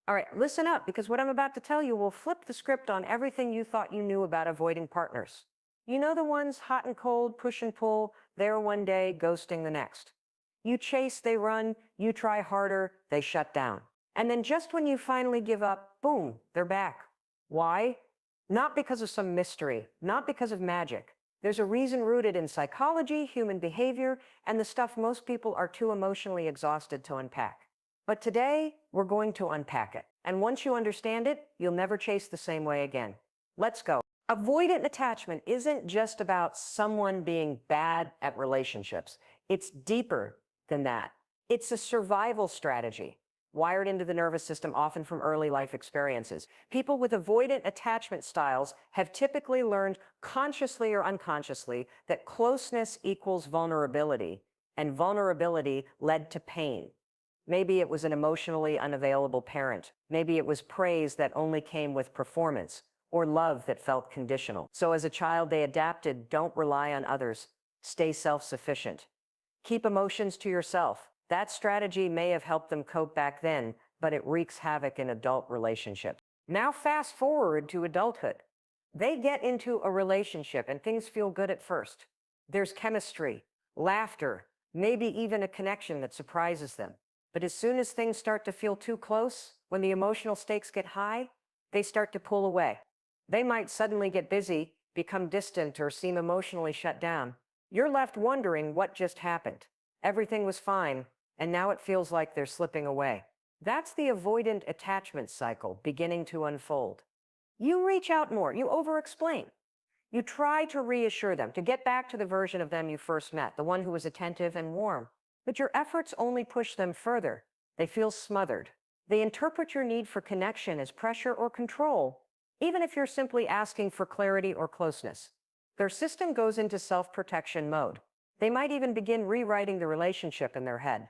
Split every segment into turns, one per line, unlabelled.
All right, listen up because what I'm about to tell you will flip the script on everything you thought you knew about avoiding partners. You know the ones hot and cold, push and pull, there one day, ghosting the next. You chase, they run, you try harder, they shut down. And then just when you finally give up, boom, they're back. Why? Not because of some mystery, not because of magic. There's a reason rooted in psychology, human behavior, and the stuff most people are too emotionally exhausted to unpack. But today, we're going to unpack it. And once you understand it, you'll never chase the same way again. Let's go. Avoidant attachment isn't just about someone being bad at relationships. It's deeper than that. It's a survival strategy, wired into the nervous system often from early life experiences. People with avoidant attachment styles have typically learned consciously or unconsciously that closeness equals vulnerability, and vulnerability led to pain. Maybe it was an emotionally unavailable parent. Maybe it was praise that only came with performance, or love that felt conditional. So as a child, they adapted, don't rely on others, stay self-sufficient. Keep emotions to yourself. That strategy may have helped them cope back then, but it wreaks havoc in adult relationships. Now fast forward to adulthood. They get into a relationship and things feel good at first. There's chemistry, laughter, maybe even a connection that surprises them. But as soon as things start to feel too close, when the emotional stakes get high, they start to pull away. They might suddenly get busy, become distant, or seem emotionally shut down. You're left wondering what just happened. Everything was fine, and now it feels like they're slipping away. That's the avoidant attachment cycle beginning to unfold. You reach out more, you over-explain. You try to reassure them, to get back to the version of them you first met, the one who was attentive and warm. But your efforts only push them further. They feel smothered. They interpret your need for connection as pressure or control, even if you're simply asking for clarity or closeness. Their system goes into self-protection mode. They might even begin rewriting the relationship in their head,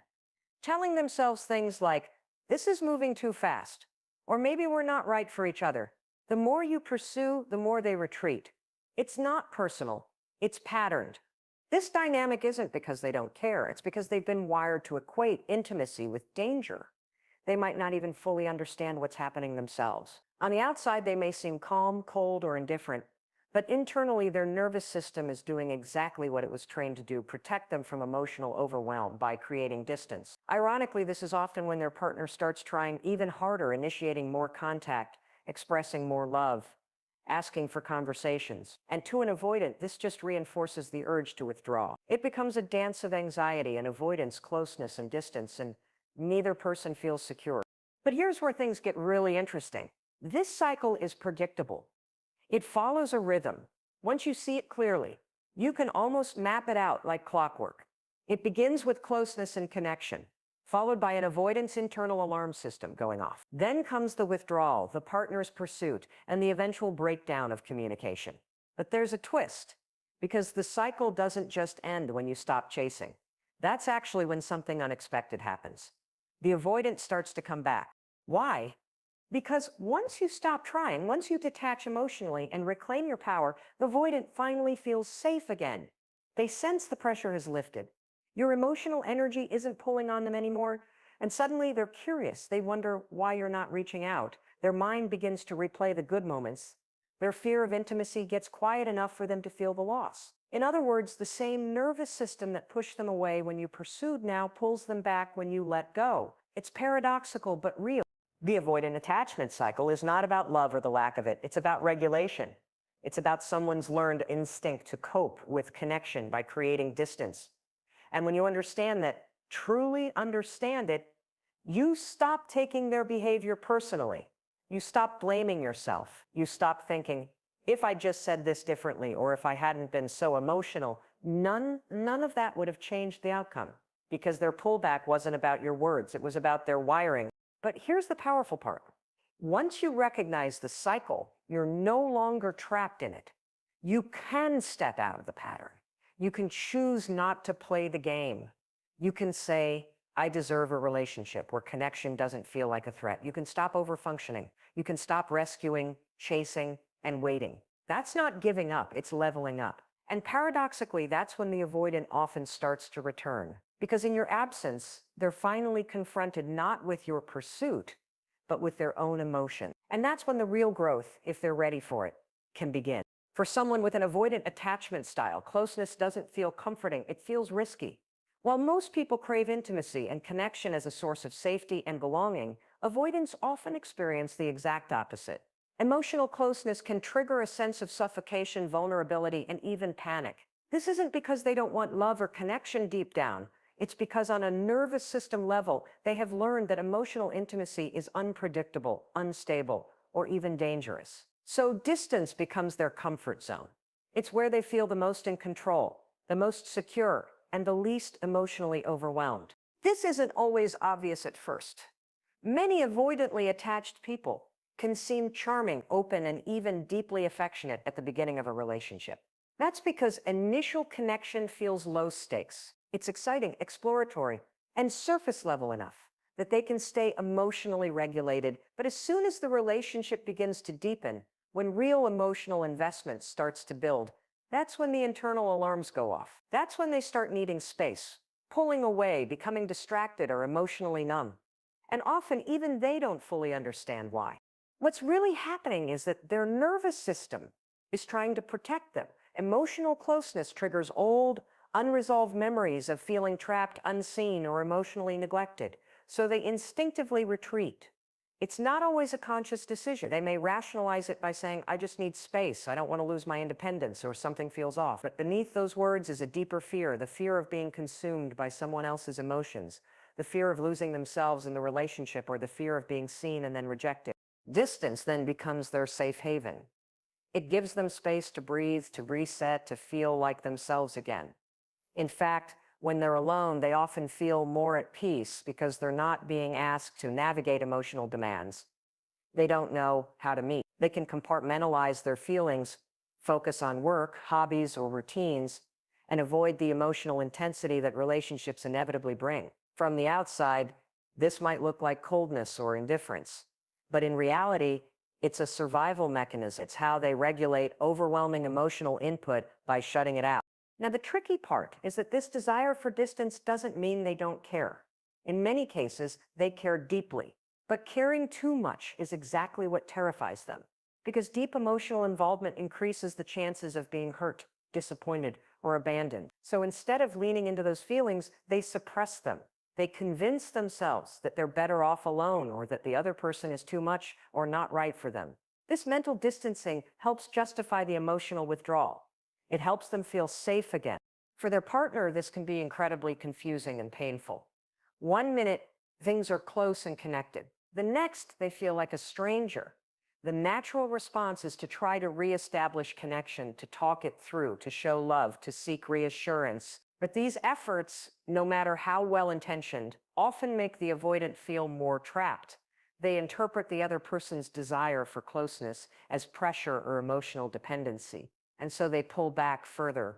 telling themselves things like, this is moving too fast, or maybe we're not right for each other. The more you pursue, the more they retreat. It's not personal, it's patterned. This dynamic isn't because they don't care, it's because they've been wired to equate intimacy with danger. They might not even fully understand what's happening themselves. On the outside, they may seem calm, cold, or indifferent, but internally, their nervous system is doing exactly what it was trained to do, protect them from emotional overwhelm by creating distance. Ironically, this is often when their partner starts trying even harder, initiating more contact, expressing more love, asking for conversations. And to an avoidant, this just reinforces the urge to withdraw. It becomes a dance of anxiety and avoidance, closeness and distance, and neither person feels secure. But here's where things get really interesting. This cycle is predictable. It follows a rhythm. Once you see it clearly, you can almost map it out like clockwork. It begins with closeness and connection, followed by an avoidance internal alarm system going off. Then comes the withdrawal, the partner's pursuit, and the eventual breakdown of communication. But there's a twist, because the cycle doesn't just end when you stop chasing. That's actually when something unexpected happens. The avoidance starts to come back. Why? Because once you stop trying, once you detach emotionally and reclaim your power, the avoidant finally feels safe again. They sense the pressure has lifted. Your emotional energy isn't pulling on them anymore, and suddenly they're curious. They wonder why you're not reaching out. Their mind begins to replay the good moments. Their fear of intimacy gets quiet enough for them to feel the loss. In other words, the same nervous system that pushed them away when you pursued now pulls them back when you let go. It's paradoxical but real. The avoidant attachment cycle is not about love or the lack of it. It's about regulation. It's about someone's learned instinct to cope with connection by creating distance. And when you understand that, truly understand it, you stop taking their behavior personally. You stop blaming yourself. You stop thinking, if I just said this differently, or if I hadn't been so emotional, none of that would have changed the outcome, because their pullback wasn't about your words. It was about their wiring. But here's the powerful part. Once you recognize the cycle, you're no longer trapped in it. You can step out of the pattern. You can choose not to play the game. You can say, I deserve a relationship where connection doesn't feel like a threat. You can stop overfunctioning. You can stop rescuing, chasing, and waiting. That's not giving up, it's leveling up. And paradoxically, that's when the avoidant often starts to return. Because in your absence, they're finally confronted not with your pursuit, but with their own emotion. And that's when the real growth, if they're ready for it, can begin. For someone with an avoidant attachment style, closeness doesn't feel comforting, it feels risky. While most people crave intimacy and connection as a source of safety and belonging, avoidants often experience the exact opposite. Emotional closeness can trigger a sense of suffocation, vulnerability, and even panic. This isn't because they don't want love or connection deep down. It's because on a nervous system level, they have learned that emotional intimacy is unpredictable, unstable, or even dangerous. So distance becomes their comfort zone. It's where they feel the most in control, the most secure, and the least emotionally overwhelmed. This isn't always obvious at first. Many avoidantly attached people can seem charming, open, and even deeply affectionate at the beginning of a relationship. That's because initial connection feels low stakes. It's exciting, exploratory, and surface level enough that they can stay emotionally regulated. But as soon as the relationship begins to deepen, when real emotional investment starts to build, that's when the internal alarms go off. That's when they start needing space, pulling away, becoming distracted or emotionally numb. And often even they don't fully understand why. What's really happening is that their nervous system is trying to protect them. Emotional closeness triggers old, unresolved memories of feeling trapped, unseen, or emotionally neglected, so they instinctively retreat. It's not always a conscious decision. They may rationalize it by saying, I just need space, I don't want to lose my independence, or something feels off. But beneath those words is a deeper fear, the fear of being consumed by someone else's emotions, the fear of losing themselves in the relationship, or the fear of being seen and then rejected. Distance then becomes their safe haven. It gives them space to breathe, to reset, to feel like themselves again. In fact, when they're alone, they often feel more at peace because they're not being asked to navigate emotional demands they don't know how to meet. They can compartmentalize their feelings, focus on work, hobbies, or routines, and avoid the emotional intensity that relationships inevitably bring. From the outside, this might look like coldness or indifference, but in reality, it's a survival mechanism. It's how they regulate overwhelming emotional input by shutting it out. Now, the tricky part is that this desire for distance doesn't mean they don't care. In many cases, they care deeply, but caring too much is exactly what terrifies them, because deep emotional involvement increases the chances of being hurt, disappointed, or abandoned. So instead of leaning into those feelings, they suppress them. They convince themselves that they're better off alone, or that the other person is too much or not right for them. This mental distancing helps justify the emotional withdrawal. It helps them feel safe again. For their partner, this can be incredibly confusing and painful. One minute, things are close and connected. The next, they feel like a stranger. The natural response is to try to reestablish connection, to talk it through, to show love, to seek reassurance. But these efforts, no matter how well-intentioned, often make the avoidant feel more trapped. They interpret the other person's desire for closeness as pressure or emotional dependency, and so they pull back further,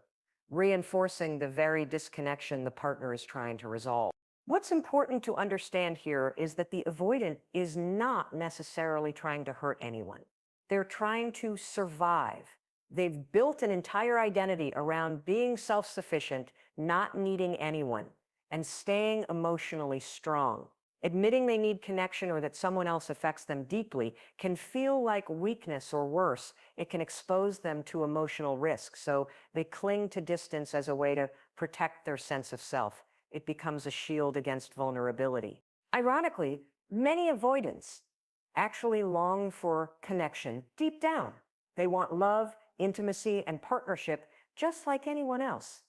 reinforcing the very disconnection the partner is trying to resolve. What's important to understand here is that the avoidant is not necessarily trying to hurt anyone. They're trying to survive. They've built an entire identity around being self-sufficient, not needing anyone, and staying emotionally strong. Admitting they need connection or that someone else affects them deeply can feel like weakness, or worse, it can expose them to emotional risk. So they cling to distance as a way to protect their sense of self. It becomes a shield against vulnerability. Ironically, many avoidants actually long for connection deep down. They want love, intimacy, and partnership just like anyone else.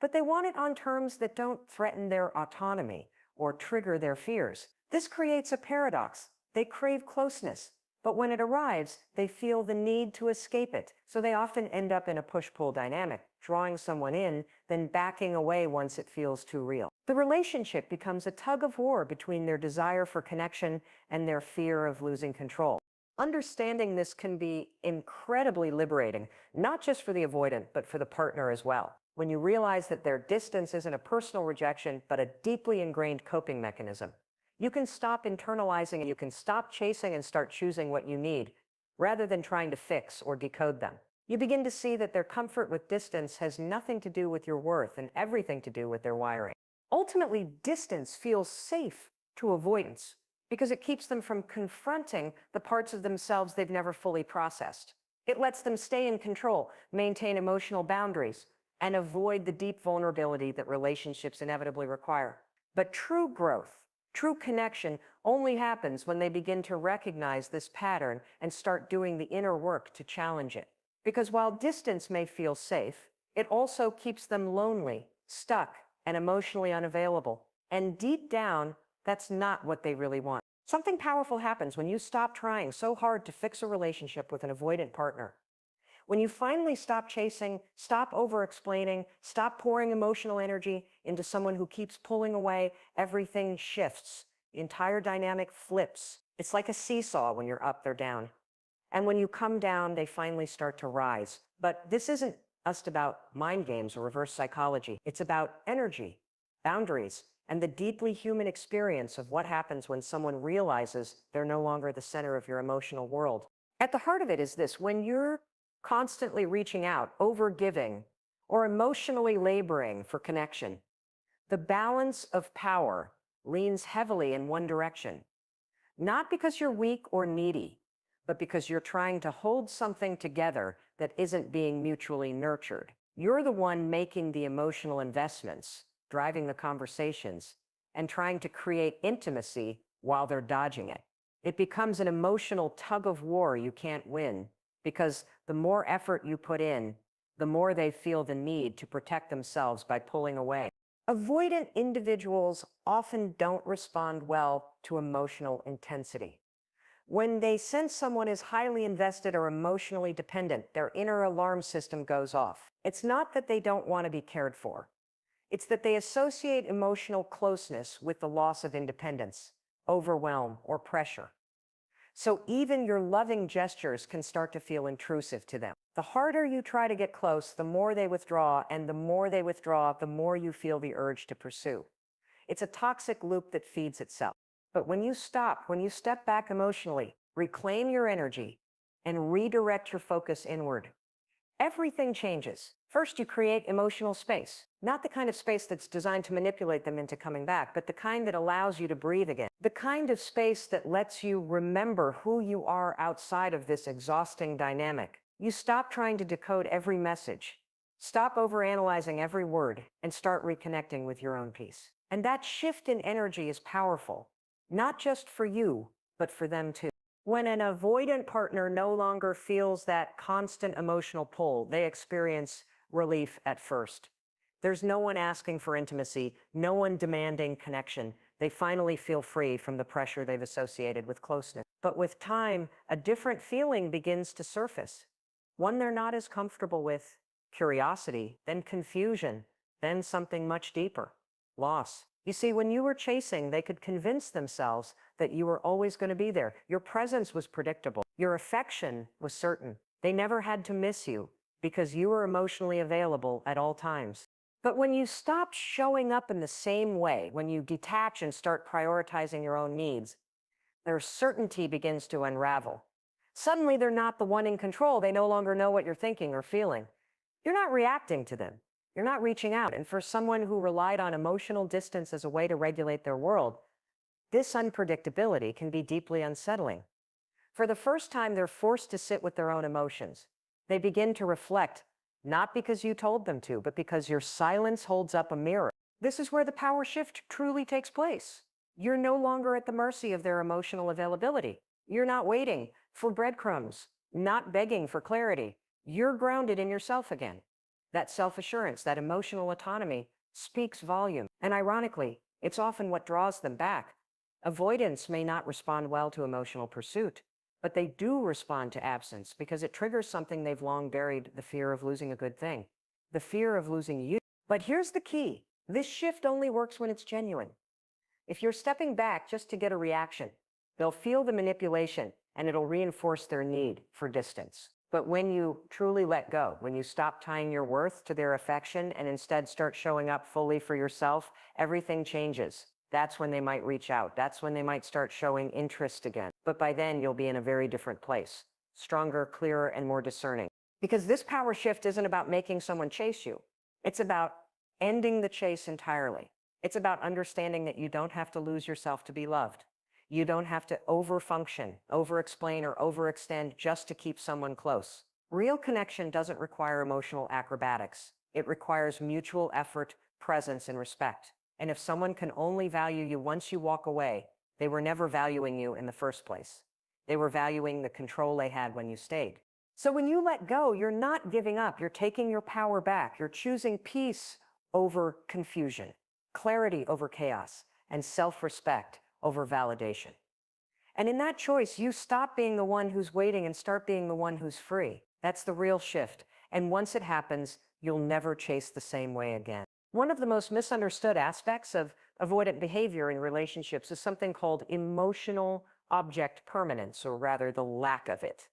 But they want it on terms that don't threaten their autonomy or trigger their fears. This creates a paradox. They crave closeness, but when it arrives, they feel the need to escape it. So they often end up in a push-pull dynamic, drawing someone in, then backing away once it feels too real. The relationship becomes a tug of war between their desire for connection and their fear of losing control. Understanding this can be incredibly liberating, not just for the avoidant, but for the partner as well. When you realize that their distance isn't a personal rejection, but a deeply ingrained coping mechanism, you can stop internalizing and you can stop chasing and start choosing what you need, rather than trying to fix or decode them. You begin to see that their comfort with distance has nothing to do with your worth and everything to do with their wiring. Ultimately, distance feels safe to avoidance because it keeps them from confronting the parts of themselves they've never fully processed. It lets them stay in control, maintain emotional boundaries, and avoid the deep vulnerability that relationships inevitably require. But true growth, true connection only happens when they begin to recognize this pattern and start doing the inner work to challenge it. Because while distance may feel safe, it also keeps them lonely, stuck, and emotionally unavailable. And deep down, that's not what they really want. Something powerful happens when you stop trying so hard to fix a relationship with an avoidant partner. When you finally stop chasing, stop over-explaining, stop pouring emotional energy into someone who keeps pulling away, everything shifts. The entire dynamic flips. It's like a seesaw. When you're up, they're down. And when you come down, they finally start to rise. But this isn't just about mind games or reverse psychology. It's about energy, boundaries, and the deeply human experience of what happens when someone realizes they're no longer the center of your emotional world. At the heart of it is this: when you're constantly reaching out, over-giving, or emotionally laboring for connection, the balance of power leans heavily in one direction. Not because you're weak or needy, but because you're trying to hold something together that isn't being mutually nurtured. You're the one making the emotional investments, driving the conversations, and trying to create intimacy while they're dodging it. It becomes an emotional tug of war you can't win, because the more effort you put in, the more they feel the need to protect themselves by pulling away. Avoidant individuals often don't respond well to emotional intensity. When they sense someone is highly invested or emotionally dependent, their inner alarm system goes off. It's not that they don't want to be cared for. It's that they associate emotional closeness with the loss of independence, overwhelm, or pressure. So even your loving gestures can start to feel intrusive to them. The harder you try to get close, the more they withdraw, and the more they withdraw, the more you feel the urge to pursue. It's a toxic loop that feeds itself. But when you stop, when you step back emotionally, reclaim your energy, and redirect your focus inward, everything changes. First, you create emotional space. Not the kind of space that's designed to manipulate them into coming back, but the kind that allows you to breathe again. The kind of space that lets you remember who you are outside of this exhausting dynamic. You stop trying to decode every message. Stop overanalyzing every word and start reconnecting with your own peace. And that shift in energy is powerful, not just for you, but for them too. When an avoidant partner no longer feels that constant emotional pull, they experience relief at first. There's no one asking for intimacy, no one demanding connection. They finally feel free from the pressure they've associated with closeness. But with time, a different feeling begins to surface. One they're not as comfortable with: curiosity, then confusion, then something much deeper: loss. You see, when you were chasing, they could convince themselves that you were always going to be there. Your presence was predictable. Your affection was certain. They never had to miss you because you were emotionally available at all times. But when you stop showing up in the same way, when you detach and start prioritizing your own needs, their certainty begins to unravel. Suddenly, they're not the one in control. They no longer know what you're thinking or feeling. You're not reacting to them. You're not reaching out. And for someone who relied on emotional distance as a way to regulate their world, this unpredictability can be deeply unsettling. For the first time, they're forced to sit with their own emotions. They begin to reflect, not because you told them to, but because your silence holds up a mirror. This is where the power shift truly takes place. You're no longer at the mercy of their emotional availability. You're not waiting for breadcrumbs, not begging for clarity. You're grounded in yourself again. That self-assurance, that emotional autonomy speaks volume. And ironically, it's often what draws them back. Avoidants may not respond well to emotional pursuit, but they do respond to absence because it triggers something they've long buried: the fear of losing a good thing, the fear of losing you. But here's the key. This shift only works when it's genuine. If you're stepping back just to get a reaction, they'll feel the manipulation and it'll reinforce their need for distance. But when you truly let go, when you stop tying your worth to their affection and instead start showing up fully for yourself, everything changes. That's when they might reach out. That's when they might start showing interest again. But by then, you'll be in a very different place, stronger, clearer, and more discerning. Because this power shift isn't about making someone chase you. It's about ending the chase entirely. It's about understanding that you don't have to lose yourself to be loved. You don't have to overfunction, overexplain, or overextend just to keep someone close. Real connection doesn't require emotional acrobatics. It requires mutual effort, presence, and respect. And if someone can only value you once you walk away, they were never valuing you in the first place. They were valuing the control they had when you stayed. So when you let go, you're not giving up. You're taking your power back. You're choosing peace over confusion, clarity over chaos, and self-respect over validation. And in that choice, you stop being the one who's waiting and start being the one who's free. That's the real shift. And once it happens, you'll never chase the same way again. One of the most misunderstood aspects of avoidant behavior in relationships is something called emotional object permanence, or rather the lack of it.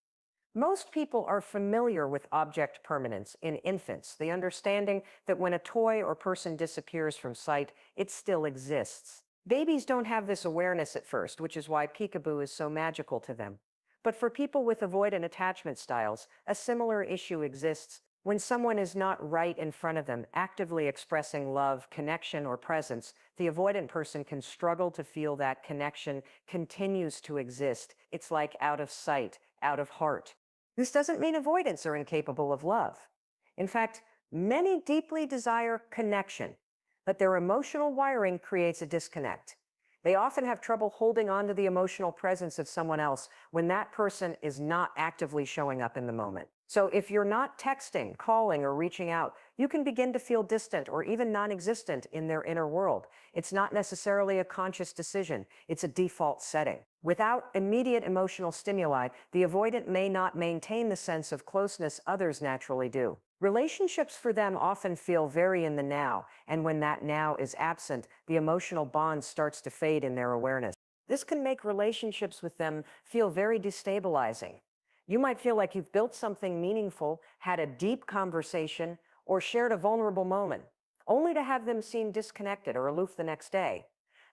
Most people are familiar with object permanence in infants, the understanding that when a toy or person disappears from sight, it still exists. Babies don't have this awareness at first, which is why peekaboo is so magical to them. But for people with avoidant attachment styles, a similar issue exists. When someone is not right in front of them, actively expressing love, connection, or presence, the avoidant person can struggle to feel that connection continues to exist. It's like out of sight, out of heart. This doesn't mean avoidants are incapable of love. In fact, many deeply desire connection, but their emotional wiring creates a disconnect. They often have trouble holding on to the emotional presence of someone else when that person is not actively showing up in the moment. So if you're not texting, calling, or reaching out, you can begin to feel distant or even non-existent in their inner world. It's not necessarily a conscious decision. It's a default setting. Without immediate emotional stimuli, the avoidant may not maintain the sense of closeness others naturally do. Relationships for them often feel very in the now, and when that now is absent, the emotional bond starts to fade in their awareness. This can make relationships with them feel very destabilizing. You might feel like you've built something meaningful, had a deep conversation, or shared a vulnerable moment, only to have them seem disconnected or aloof the next day.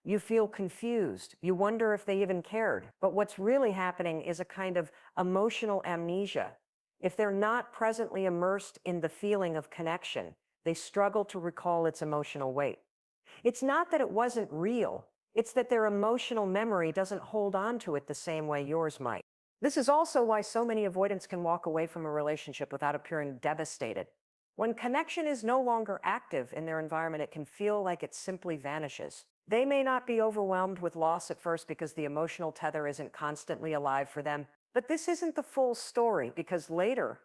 You feel confused. You wonder if they even cared. But what's really happening is a kind of emotional amnesia. If they're not presently immersed in the feeling of connection, they struggle to recall its emotional weight. It's not that it wasn't real. It's that their emotional memory doesn't hold on to it the same way yours might. This is also why so many avoidants can walk away from a relationship without appearing devastated. When connection is no longer active in their environment, it can feel like it simply vanishes. They may not be overwhelmed with loss at first because the emotional tether isn't constantly alive for them. But this isn't the full story, because later,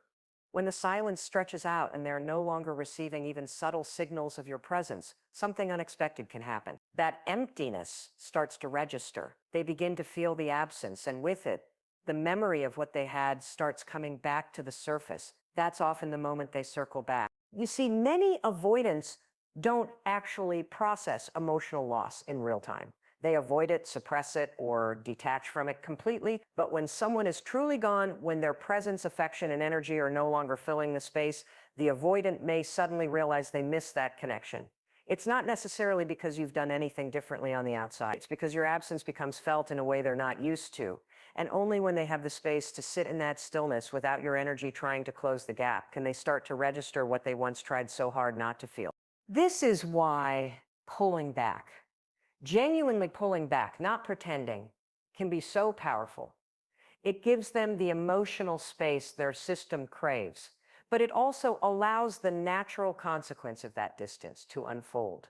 when the silence stretches out and they're no longer receiving even subtle signals of your presence, something unexpected can happen. That emptiness starts to register. They begin to feel the absence, and with it, the memory of what they had starts coming back to the surface. That's often the moment they circle back. You see, many avoidants don't actually process emotional loss in real time. They avoid it, suppress it, or detach from it completely. But when someone is truly gone, when their presence, affection, and energy are no longer filling the space, the avoidant may suddenly realize they miss that connection. It's not necessarily because you've done anything differently on the outside. It's because your absence becomes felt in a way they're not used to. And only when they have the space to sit in that stillness without your energy trying to close the gap can they start to register what they once tried so hard not to feel. This is why pulling back, genuinely pulling back, not pretending, can be so powerful. It gives them the emotional space their system craves, but it also allows the natural consequence of that distance to unfold.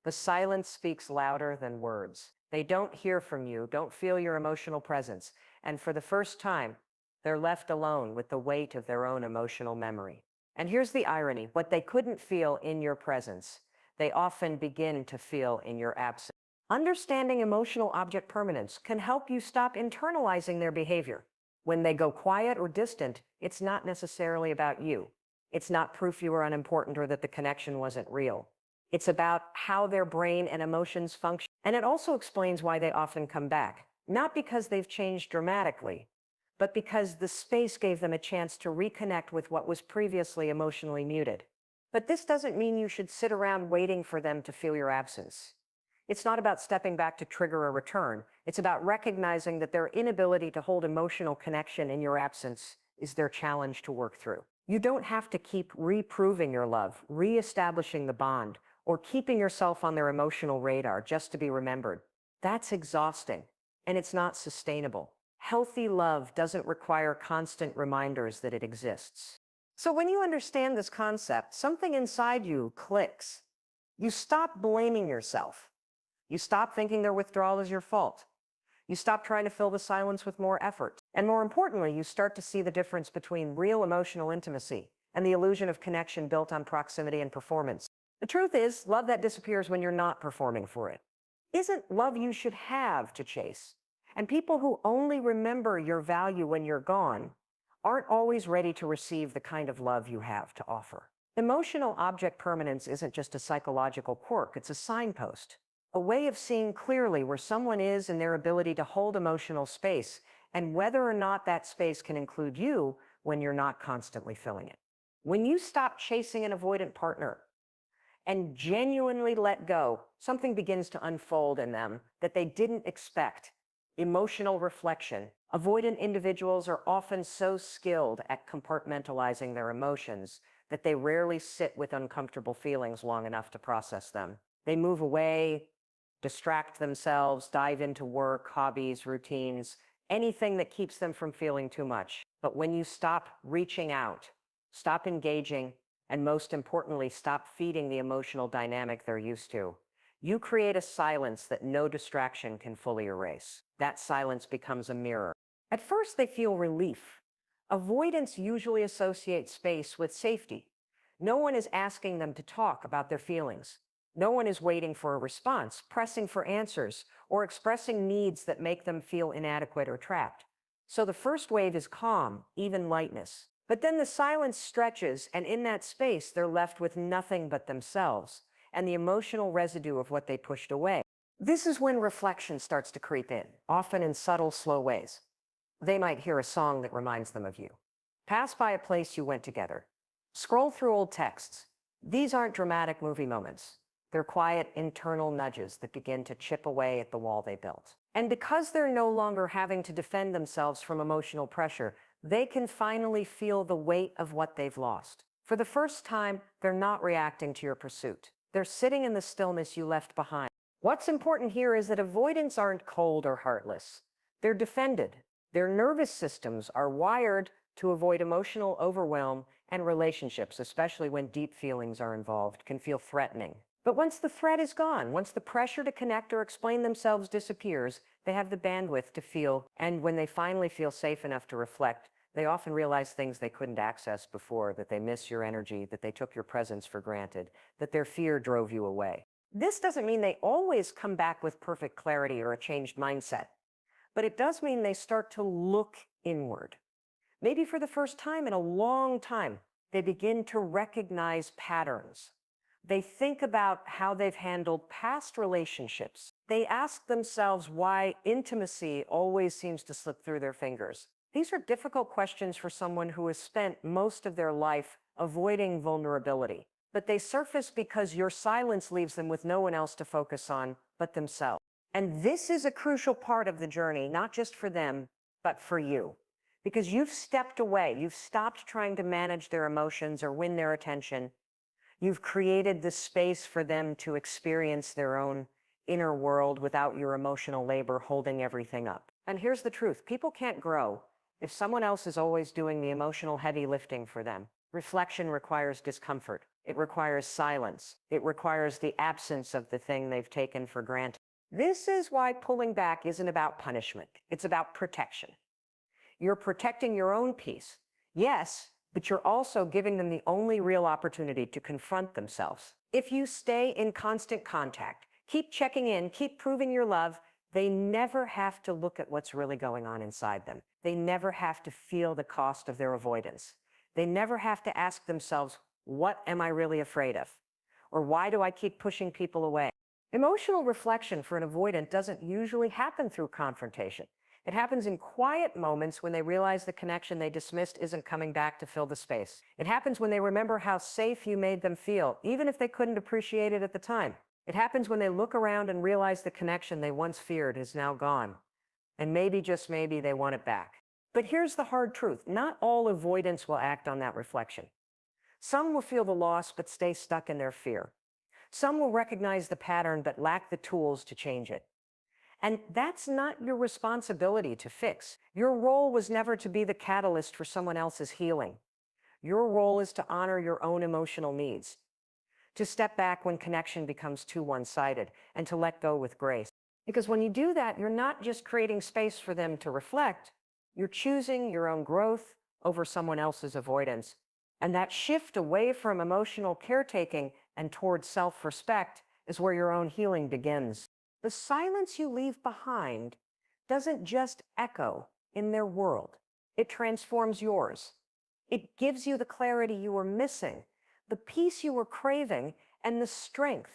The silence speaks louder than words. They don't hear from you, don't feel your emotional presence, and for the first time, they're left alone with the weight of their own emotional memory. And here's the irony: what they couldn't feel in your presence, they often begin to feel in your absence. Understanding emotional object permanence can help you stop internalizing their behavior. When they go quiet or distant, it's not necessarily about you. It's not proof you were unimportant or that the connection wasn't real. It's about how their brain and emotions function. And it also explains why they often come back, not because they've changed dramatically, but because the space gave them a chance to reconnect with what was previously emotionally muted. But this doesn't mean you should sit around waiting for them to feel your absence. It's not about stepping back to trigger a return. It's about recognizing that their inability to hold emotional connection in your absence is their challenge to work through. You don't have to keep reproving your love, reestablishing the bond, or keeping yourself on their emotional radar just to be remembered. That's exhausting. and it's not sustainable. Healthy love doesn't require constant reminders that it exists. So when you understand this concept, something inside you clicks. You stop blaming yourself. You stop thinking their withdrawal is your fault. You stop trying to fill the silence with more effort. And more importantly, you start to see the difference between real emotional intimacy and the illusion of connection built on proximity and performance. The truth is, love that disappears when you're not performing for it isn't love you should have to chase. And people who only remember your value when you're gone aren't always ready to receive the kind of love you have to offer. Emotional object permanence isn't just a psychological quirk, it's a signpost, a way of seeing clearly where someone is in their ability to hold emotional space and whether or not that space can include you when you're not constantly filling it. When you stop chasing an avoidant partner and genuinely let go, something begins to unfold in them that they didn't expect. Emotional reflection. Avoidant individuals are often so skilled at compartmentalizing their emotions that they rarely sit with uncomfortable feelings long enough to process them. They move away, distract themselves, dive into work, hobbies, routines, anything that keeps them from feeling too much. But when you stop reaching out, stop engaging, and most importantly, stop feeding the emotional dynamic they're used to, you create a silence that no distraction can fully erase. That silence becomes a mirror. At first, they feel relief. Avoidance usually associates space with safety. No one is asking them to talk about their feelings. No one is waiting for a response, pressing for answers, or expressing needs that make them feel inadequate or trapped. So the first wave is calm, even lightness. But then the silence stretches, and in that space, they're left with nothing but themselves and the emotional residue of what they pushed away. This is when reflection starts to creep in, often in subtle, slow ways. They might hear a song that reminds them of you, pass by a place you went together, scroll through old texts. These aren't dramatic movie moments. They're quiet internal nudges that begin to chip away at the wall they built. And because they're no longer having to defend themselves from emotional pressure, they can finally feel the weight of what they've lost. For the first time, they're not reacting to your pursuit. They're sitting in the stillness you left behind. What's important here is that avoidants aren't cold or heartless. They're defended. Their nervous systems are wired to avoid emotional overwhelm, and relationships, especially when deep feelings are involved, can feel threatening. But once the threat is gone, once the pressure to connect or explain themselves disappears, they have the bandwidth to feel, and when they finally feel safe enough to reflect, they often realize things they couldn't access before, that they miss your energy, that they took your presence for granted, that their fear drove you away. This doesn't mean they always come back with perfect clarity or a changed mindset, but it does mean they start to look inward. Maybe for the first time in a long time, they begin to recognize patterns. They think about how they've handled past relationships. They ask themselves why intimacy always seems to slip through their fingers. These are difficult questions for someone who has spent most of their life avoiding vulnerability, but they surface because your silence leaves them with no one else to focus on but themselves. And this is a crucial part of the journey, not just for them, but for you. Because you've stepped away, you've stopped trying to manage their emotions or win their attention. You've created the space for them to experience their own inner world without your emotional labor holding everything up. And here's the truth, people can't grow if someone else is always doing the emotional heavy lifting for them. Reflection requires discomfort. It requires silence. It requires the absence of the thing they've taken for granted. This is why pulling back isn't about punishment. It's about protection. You're protecting your own peace, yes, but you're also giving them the only real opportunity to confront themselves. If you stay in constant contact, keep checking in, keep proving your love, they never have to look at what's really going on inside them. They never have to feel the cost of their avoidance. They never have to ask themselves, what am I really afraid of? Or why do I keep pushing people away? Emotional reflection for an avoidant doesn't usually happen through confrontation. It happens in quiet moments when they realize the connection they dismissed isn't coming back to fill the space. It happens when they remember how safe you made them feel, even if they couldn't appreciate it at the time. It happens when they look around and realize the connection they once feared is now gone. And maybe, just maybe, they want it back. But here's the hard truth. Not all avoidants will act on that reflection. Some will feel the loss but stay stuck in their fear. Some will recognize the pattern but lack the tools to change it. And that's not your responsibility to fix. Your role was never to be the catalyst for someone else's healing. Your role is to honor your own emotional needs, to step back when connection becomes too one-sided, and to let go with grace. Because when you do that, you're not just creating space for them to reflect, you're choosing your own growth over someone else's avoidance. And that shift away from emotional caretaking and towards self-respect is where your own healing begins. The silence you leave behind doesn't just echo in their world. It transforms yours. It gives you the clarity you were missing, the peace you were craving, and the strength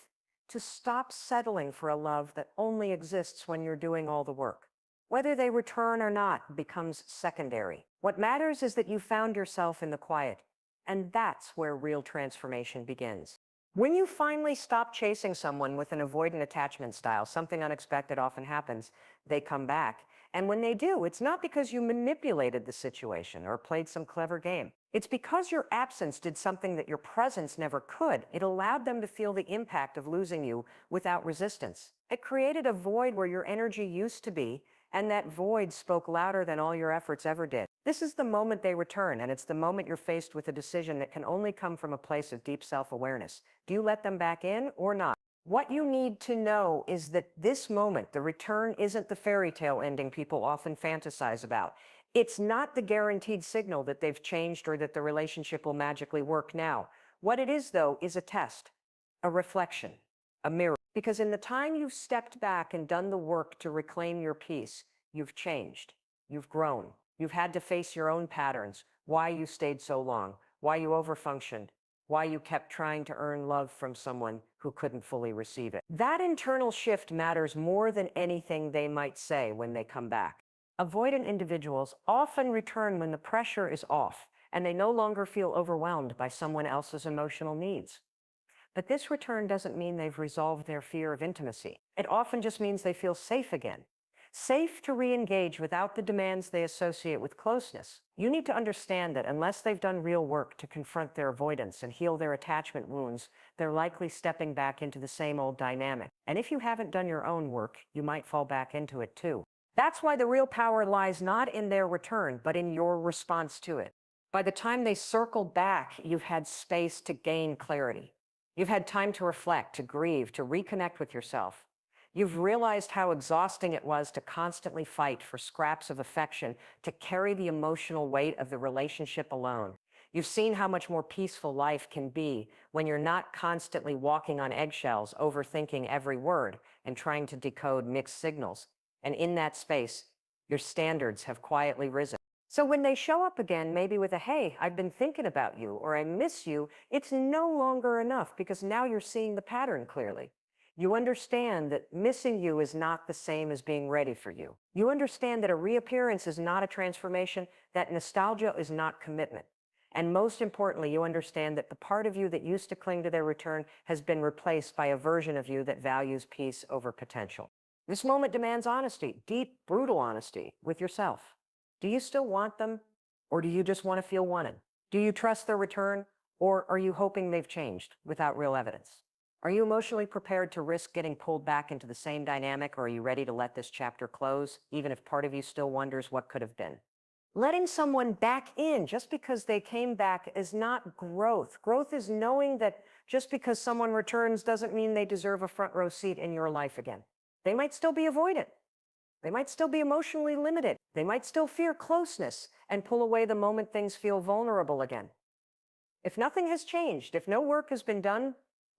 to stop settling for a love that only exists when you're doing all the work. Whether they return or not becomes secondary. What matters is that you found yourself in the quiet, and that's where real transformation begins. When you finally stop chasing someone with an avoidant attachment style, something unexpected often happens. They come back. And when they do, it's not because you manipulated the situation or played some clever game. It's because your absence did something that your presence never could. It allowed them to feel the impact of losing you without resistance. It created a void where your energy used to be, and that void spoke louder than all your efforts ever did. This is the moment they return, and it's the moment you're faced with a decision that can only come from a place of deep self-awareness. Do you let them back in or not? What you need to know is that this moment, the return, isn't the fairy tale ending people often fantasize about. It's not the guaranteed signal that they've changed or that the relationship will magically work now. What it is, though, is a test, a reflection, a mirror. Because in the time you've stepped back and done the work to reclaim your peace, you've changed, you've grown. You've had to face your own patterns, why you stayed so long, why you overfunctioned, why you kept trying to earn love from someone who couldn't fully receive it. That internal shift matters more than anything they might say when they come back. Avoidant individuals often return when the pressure is off and they no longer feel overwhelmed by someone else's emotional needs. But this return doesn't mean they've resolved their fear of intimacy. It often just means they feel safe again. Safe to re-engage without the demands they associate with closeness. You need to understand that unless they've done real work to confront their avoidance and heal their attachment wounds, they're likely stepping back into the same old dynamic. And if you haven't done your own work, you might fall back into it too. That's why the real power lies not in their return, but in your response to it. By the time they circle back, you've had space to gain clarity. You've had time to reflect, to grieve, to reconnect with yourself. You've realized how exhausting it was to constantly fight for scraps of affection, to carry the emotional weight of the relationship alone. You've seen how much more peaceful life can be when you're not constantly walking on eggshells, overthinking every word, and trying to decode mixed signals. And in that space, your standards have quietly risen. So when they show up again, maybe with a, hey, I've been thinking about you, or I miss you, it's no longer enough because now you're seeing the pattern clearly. You understand that missing you is not the same as being ready for you. You understand that a reappearance is not a transformation, that nostalgia is not commitment. And most importantly, you understand that the part of you that used to cling to their return has been replaced by a version of you that values peace over potential. This moment demands honesty, deep, brutal honesty with yourself. Do you still want them, or do you just want to feel wanted? Do you trust their return, or are you hoping they've changed without real evidence? Are you emotionally prepared to risk getting pulled back into the same dynamic, or are you ready to let this chapter close, even if part of you still wonders what could have been? Letting someone back in just because they came back is not growth. Growth is knowing that just because someone returns doesn't mean they deserve a front row seat in your life again. They might still be avoidant. They might still be emotionally limited. They might still fear closeness and pull away the moment things feel vulnerable again. If nothing has changed, if no work has been done,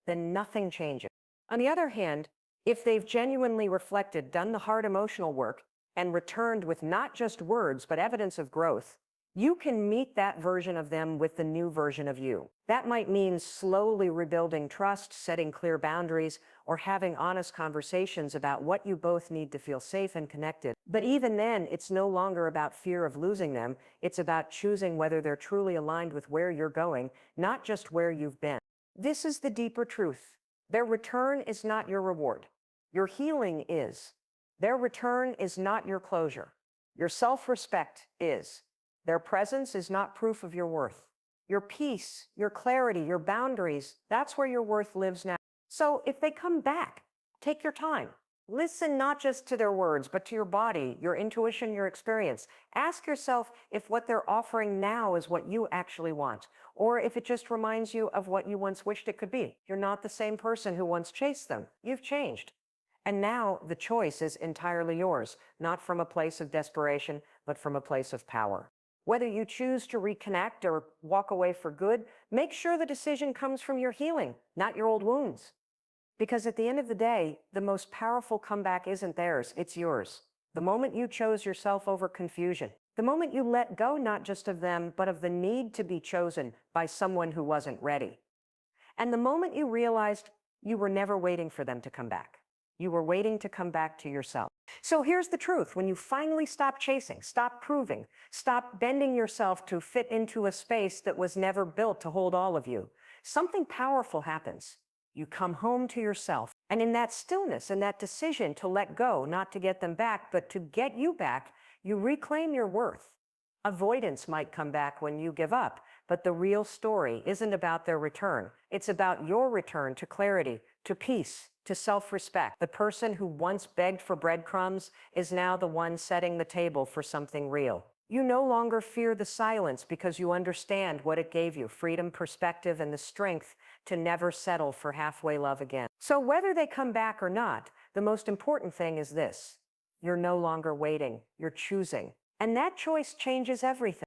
then nothing changes. On the other hand, if they've genuinely reflected, done the hard emotional work, and returned with not just words, but evidence of growth, you can meet that version of them with the new version of you. That might mean slowly rebuilding trust, setting clear boundaries, or having honest conversations about what you both need to feel safe and connected. But even then, it's no longer about fear of losing them. It's about choosing whether they're truly aligned with where you're going, not just where you've been. This is the deeper truth. Their return is not your reward. Your healing is. Their return is not your closure. Your self-respect is. Their presence is not proof of your worth. Your peace, your clarity, your boundaries, that's where your worth lives now. So if they come back, take your time. Listen not just to their words, but to your body, your intuition, your experience. Ask yourself if what they're offering now is what you actually want, or if it just reminds you of what you once wished it could be. You're not the same person who once chased them. You've changed. And now the choice is entirely yours, not from a place of desperation, but from a place of power. Whether you choose to reconnect or walk away for good, make sure the decision comes from your healing, not your old wounds. Because at the end of the day, the most powerful comeback isn't theirs, it's yours. The moment you chose yourself over confusion, the moment you let go not just of them, but of the need to be chosen by someone who wasn't ready. And the moment you realized you were never waiting for them to come back. You were waiting to come back to yourself. So here's the truth. When you finally stop chasing, stop proving, stop bending yourself to fit into a space that was never built to hold all of you, something powerful happens. You come home to yourself. And in that stillness and that decision to let go, not to get them back, but to get you back, you reclaim your worth. Avoidance might come back when you give up, but the real story isn't about their return. It's about your return to clarity, to peace, to self-respect. The person who once begged for breadcrumbs is now the one setting the table for something real. You no longer fear the silence because you understand what it gave you, freedom, perspective, and the strength to never settle for halfway love again. So whether they come back or not, the most important thing is this: you're no longer waiting, you're choosing. And that choice changes everything.